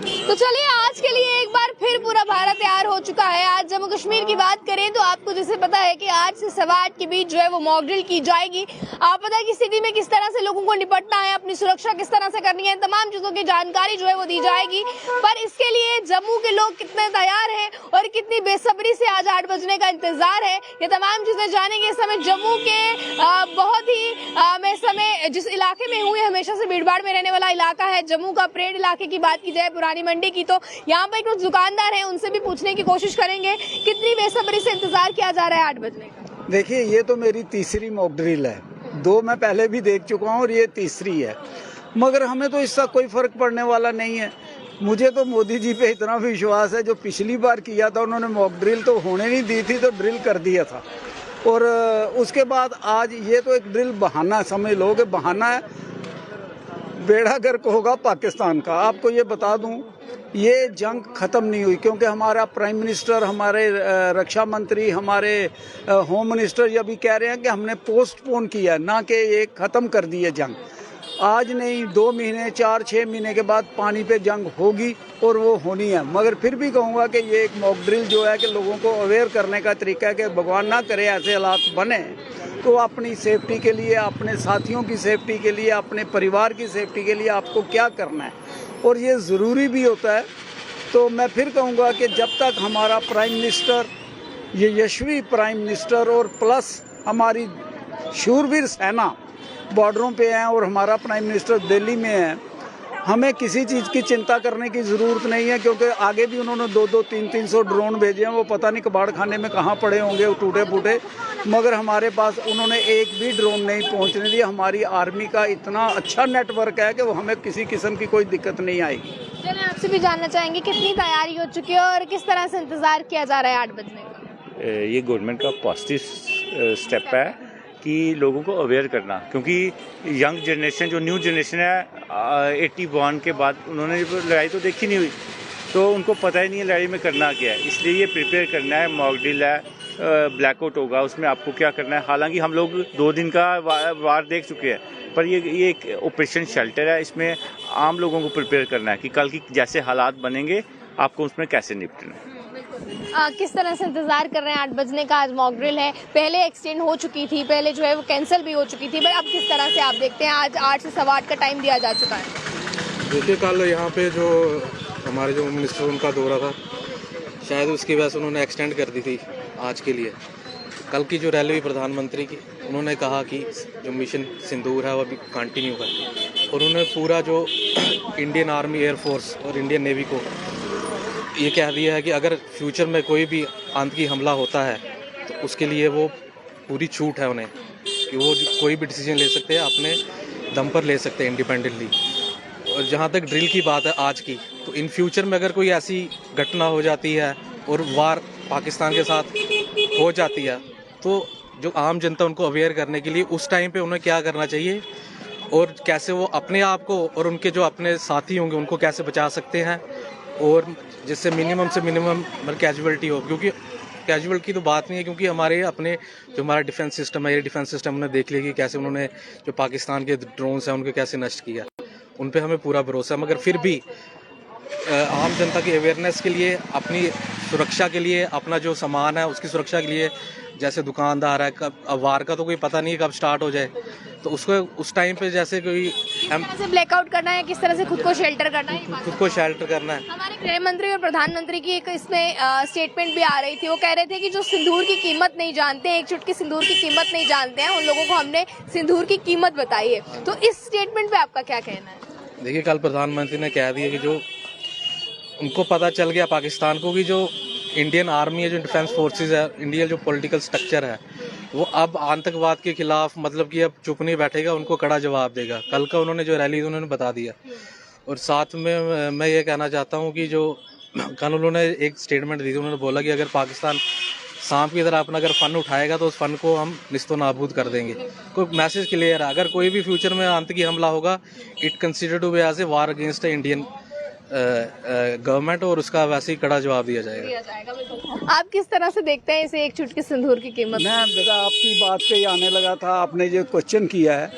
तो चलिए आज के लिए एक बार फिर पूरा भारत तैयार हो चुका है। आज जम्मू कश्मीर की बात करें तो आपको जैसे पता है कि 8 से 8:15 के बीच जो है वो मॉक ड्रिल की जाएगी। आपदा की स्थिति में किस तरह से लोगों को निपटना है, अपनी सुरक्षा किस तरह से करनी है, तमाम चीजों की जानकारी जो है वो दी जाएगी। पर इसके लिए जम्मू के लोग कितने तैयार हैं और कितनी बेसब्री से आज 8 बजने का इंतजार है, ये तमाम चीजें जानेंगे। इस समय जम्मू के बहुत ही मैं इस समय जिस इलाके में हूँ, हमेशा से भीड़ भाड़ में रहने वाला इलाका है जम्मू का। परेड इलाके की बात की जाए, पुरानी मंडी की, तो यहाँ पर कुछ दुकानदार हैं, उनसे भी पूछने की कोशिश करेंगे कितनी बेसब्री से इंतजार किया जा रहा है 8 बजने का। देखिए, ये तो मेरी तीसरी मॉक ड्रिल है। 2 मैं पहले भी देख चुका हूँ और ये तीसरी है, मगर हमें तो इसका कोई फर्क पड़ने वाला नहीं है। मुझे तो मोदी जी पे इतना विश्वास है, जो पिछली बार किया था उन्होंने मॉक ड्रिल तो होने नहीं दी थी, तो ड्रिल कर दिया था। और उसके बाद आज ये तो एक ड्रिल बहाना समझ लो कि बहाना है, बेड़ा गर्क होगा पाकिस्तान का। आपको ये बता दूं, ये जंग ख़त्म नहीं हुई, क्योंकि हमारा प्राइम मिनिस्टर, हमारे रक्षा मंत्री, हमारे होम मिनिस्टर ये भी कह रहे हैं कि हमने पोस्टपोन किया, ना कि ये ख़त्म कर दी है जंग। आज नहीं, 2 महीने 4-6 महीने के बाद पानी पे जंग होगी और वो होनी है। मगर फिर भी कहूँगा कि ये एक मॉक ड्रिल जो है कि लोगों को अवेयर करने का तरीका है कि भगवान ना करे ऐसे हालात बने, तो अपनी सेफ्टी के लिए, अपने साथियों की सेफ्टी के लिए, अपने परिवार की सेफ्टी के लिए आपको क्या करना है, और ये ज़रूरी भी होता है। तो मैं फिर कहूँगा कि जब तक हमारा प्राइम मिनिस्टर, ये यशस्वी प्राइम मिनिस्टर और प्लस हमारी शूरवीर सेना बॉर्डरों पे हैं और हमारा प्राइम मिनिस्टर दिल्ली में है, हमें किसी चीज़ की चिंता करने की ज़रूरत नहीं है। क्योंकि आगे भी उन्होंने 2-2, 300 ड्रोन भेजे हैं, वो पता नहीं कबाड़ खाने में कहाँ पड़े होंगे, वो टूटे फूटे, मगर हमारे पास उन्होंने एक भी ड्रोन नहीं पहुँचने दिया। हमारी आर्मी का इतना अच्छा नेटवर्क है कि वो हमें किसी किस्म की कोई दिक्कत नहीं आएगी। चलिए आपसे भी जानना चाहेंगे कितनी तैयारी हो चुकी है और किस तरह से इंतजार किया जा रहा है 8 बजने का। ये गवर्नमेंट का पॉजिटिव स्टेप है कि लोगों को अवेयर करना, क्योंकि यंग जनरेशन, जो न्यू जनरेशन है 81 के बाद, उन्होंने लड़ाई तो देखी नहीं हुई, तो उनको पता ही नहीं है लड़ाई में करना क्या है। इसलिए ये प्रिपेयर करना है। मॉक ड्रिल है, ब्लैकआउट होगा, उसमें आपको क्या करना है। हालांकि हम लोग 2 दिन का वार देख चुके हैं, पर ये एक ऑपरेशन शेल्टर है, इसमें आम लोगों को प्रिपेयर करना है कि कल की जैसे हालात बनेंगे आपको उसमें कैसे निपटना है। किस तरह से इंतजार कर रहे हैं 8 बजने का। आज मॉक ड्रिल है, पहले एक्सटेंड हो चुकी थी, पहले जो है वो कैंसिल भी हो चुकी थी, पर अब किस तरह से आप देखते हैं आज 8 से 8:15 का टाइम दिया जा चुका है। देखिए, कल यहाँ पे जो हमारे जो मिनिस्टर उनका दौरा था, शायद उसकी वजह से उन्होंने एक्सटेंड कर दी थी आज के लिए। कल की जो रैली हुई प्रधानमंत्री की, उन्होंने कहा कि जो मिशन सिंदूर है वो अभी कंटिन्यू है, और उन्होंने पूरा जो इंडियन आर्मी, एयरफोर्स और इंडियन नेवी को ये कह दिया है कि अगर फ्यूचर में कोई भी आतंकी हमला होता है तो उसके लिए वो पूरी छूट है उन्हें, कि वो कोई भी डिसीजन ले सकते हैं, अपने दम पर ले सकते हैं इंडिपेंडेंटली। और जहाँ तक ड्रिल की बात है आज की, तो इन फ्यूचर में अगर कोई ऐसी घटना हो जाती है और वार पाकिस्तान के साथ हो जाती है, तो जो आम जनता, उनको अवेयर करने के लिए उस टाइम पे उन्हें क्या करना चाहिए और कैसे वो अपने आप को और उनके जो अपने साथी होंगे उनको कैसे बचा सकते हैं, और जिससे मिनिमम से मिनिमम कैजुअलिटी हो। क्योंकि कैजुअलिटी की तो बात नहीं है, क्योंकि हमारे अपने जो हमारा डिफेंस सिस्टम है, ये डिफेंस सिस्टम उन्होंने देख लिया कि कैसे उन्होंने जो पाकिस्तान के ड्रोन्स हैं उनको कैसे नष्ट किया, उन पे हमें पूरा भरोसा है। मगर फिर भी आम जनता की अवेयरनेस के लिए, अपनी सुरक्षा के लिए, अपना जो सामान है उसकी सुरक्षा के लिए, जैसे दुकानदार है, कब वार का तो कोई पता नहीं है कब स्टार्ट हो जाए, तो उसको उस टाइम पे जैसे कोई ब्लैकआउट करना है, किस तरह से खुद को शेल्टर करना है, खुद को शेल्टर करना है। हमारे गृह मंत्री और प्रधानमंत्री की एक इसमें स्टेटमेंट भी आ रही थी। वो कह रहे थे कि जो सिंदूर की कीमत नहीं जानते हैं, एक चुटकी सिंदूर की कीमत नहीं जानते हैं, उन लोगों को हमने सिंदूर की कीमत बताई है। तो इस स्टेटमेंट पे आपका क्या कहना है। देखिए, कल प्रधानमंत्री ने कह दिया कि जो उनको पता चल गया पाकिस्तान को कि जो इंडियन आर्मी है, जो डिफेंस फोर्सेस है, इंडियन जो पॉलिटिकल स्ट्रक्चर है, वो अब आतंकवाद के खिलाफ मतलब कि अब चुप नहीं बैठेगा, उनको कड़ा जवाब देगा। कल का उन्होंने जो रैली उन्होंने बता दिया। और साथ में मैं ये कहना चाहता हूँ कि जो कल उन्होंने एक स्टेटमेंट दी थी, उन्होंने बोला कि अगर पाकिस्तान सांप की तरह अपना अगर फन उठाएगा तो उस फन को हम निस्तो नाबूद कर देंगे। कोई मैसेज क्लियर है, अगर कोई भी फ्यूचर में आतंकी हमला होगा, it consider to be as a war against Indian government, और उसका वैसे ही कड़ा जवाब दिया जाएगा। आप किस तरह से देखते हैं इसे, एक चुटकी सिंदूर की कीमत। मैं बेटा आपकी बात पे आने लगा था, आपने जो क्वेश्चन किया है,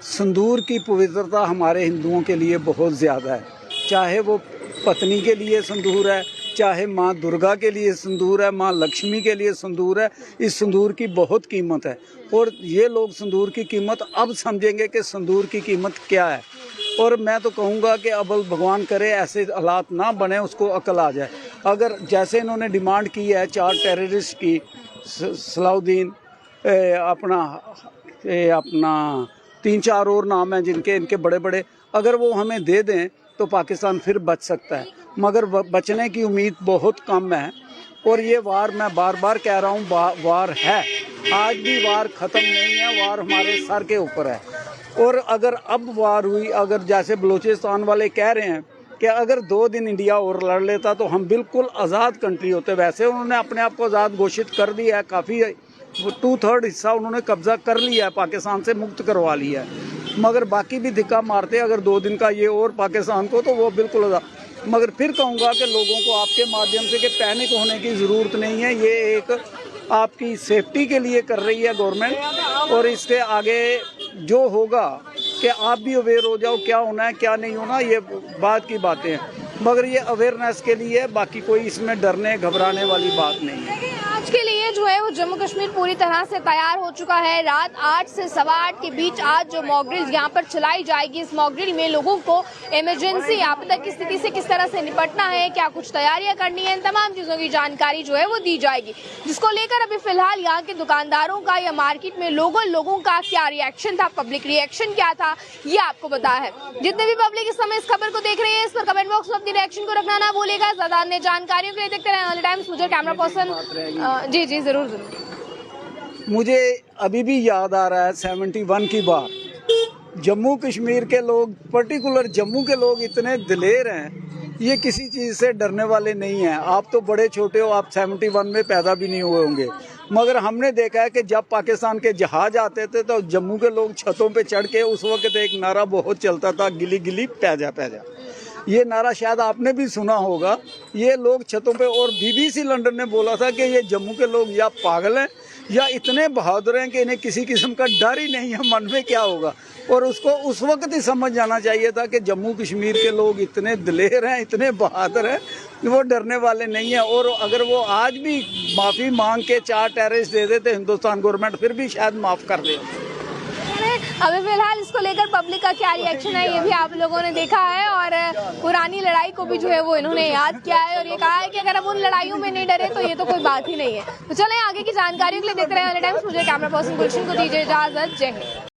सिंदूर की पवित्रता हमारे हिंदुओं के लिए बहुत ज़्यादा है। चाहे वो पत्नी के लिए सिंदूर है, चाहे माँ दुर्गा के लिए सिंदूर है, माँ लक्ष्मी के लिए सिंदूर है। इस सिंदूर की बहुत कीमत है और ये लोग सिंदूर की कीमत अब समझेंगे कि सिंदूर की कीमत क्या है। और मैं तो कहूँगा कि अब भगवान करे ऐसे हालात ना बने, उसको अकल आ जाए। अगर जैसे इन्होंने डिमांड की है 4 टेररिस्ट की, सलाउद्दीन अपना 3-4 और नाम हैं जिनके इनके बड़े बड़े, अगर वो हमें दे दें तो पाकिस्तान फिर बच सकता है, मगर बचने की उम्मीद बहुत कम है। और ये वार मैं बार बार कह रहा हूँ, वार है, आज भी वार ख़त्म नहीं है, वार हमारे सर के ऊपर है। और अगर अब वार हुई, अगर जैसे बलूचिस्तान वाले कह रहे हैं कि अगर 2 दिन इंडिया और लड़ लेता तो हम बिल्कुल आज़ाद कंट्री होते, वैसे उन्होंने अपने आप को आज़ाद घोषित कर दिया है, काफ़ी 2/3 हिस्सा उन्होंने कब्जा कर लिया है, पाकिस्तान से मुक्त करवा लिया है, मगर बाकी भी धिक्का मारते अगर 2 दिन का ये और पाकिस्तान को, तो वो बिल्कुल आज़ाद। मगर फिर कहूँगा कि लोगों को आपके माध्यम से कि पैनिक होने की ज़रूरत नहीं है, ये एक आपकी सेफ्टी के लिए कर रही है गवर्नमेंट। और इसके आगे जो होगा कि आप भी अवेयर हो जाओ, क्या होना है क्या नहीं होना, ये बात की बातें हैं, मगर ये अवेयरनेस के लिए, बाकी कोई इसमें डरने घबराने वाली बात नहीं है। आज के लिए जो है वो जम्मू कश्मीर पूरी तरह से तैयार हो चुका है। रात 8 से 8:15 के बीच आज जो मॉक ड्रिल यहाँ पर चलाई जाएगी, इस मॉक ड्रिल में लोगों को इमरजेंसी आपदा की स्थिति से किस तरह से निपटना है, क्या कुछ तैयारियां करनी है, इन तमाम चीजों की जानकारी जो है वो दी जाएगी, जिसको लेकर अभी फिलहाल यहाँ के दुकानदारों का या मार्केट में लोगों का क्या रिएक्शन था, पब्लिक रिएक्शन क्या था, ये आपको पता है। जितने भी पब्लिक इस समय इस खबर को देख रहे हैं, इस पर कमेंट बॉक्स में अपनी रिएक्शन को रखना ना भूलेगा। ज्यादा अन्य जानकारियों के लिए देखते रहें ऑल टाइम्स। मुझे कैमरा पर्सन जी जरूर। मुझे अभी भी याद आ रहा है 71 की बात। जम्मू कश्मीर के लोग, पर्टिकुलर जम्मू के लोग इतने दिलेर हैं, ये किसी चीज़ से डरने वाले नहीं हैं। आप तो बड़े छोटे हो, आप 71 में पैदा भी नहीं हुए होंगे, मगर हमने देखा है कि जब पाकिस्तान के जहाज आते थे तो जम्मू के लोग छतों पे चढ़ के, उस वक्त एक नारा बहुत चलता था, गिली गिली पैजा पैजा, ये नारा शायद आपने भी सुना होगा। ये लोग छतों पे, और BBC लंदन ने बोला था कि ये जम्मू के लोग या पागल हैं या इतने बहादुर हैं कि इन्हें किसी किस्म का डर ही नहीं है, मन में क्या होगा। और उसको उस वक्त ही समझ जाना चाहिए था कि जम्मू कश्मीर के लोग इतने दिलेर हैं, इतने बहादुर हैं, वो डरने वाले नहीं हैं। और अगर वो आज भी माफ़ी मांग के 4 टेररिस्ट दे देते हिंदुस्तान गवर्नमेंट, फिर भी शायद माफ़ कर दे। अभी फिलहाल इसको लेकर पब्लिक का क्या रिएक्शन है ये भी आप लोगों ने देखा है, और पुरानी लड़ाई को भी जो है वो इन्होंने याद किया है और ये कहा है कि अगर हम उन लड़ाइयों में नहीं डरे तो ये तो कोई बात ही नहीं है। तो चलें आगे की जानकारियों के लिए देखते रहे ऑल टाइम्स। मुझे कैमरा पर्सन गुलशन को दीजिए इजाजत। जय हिंद।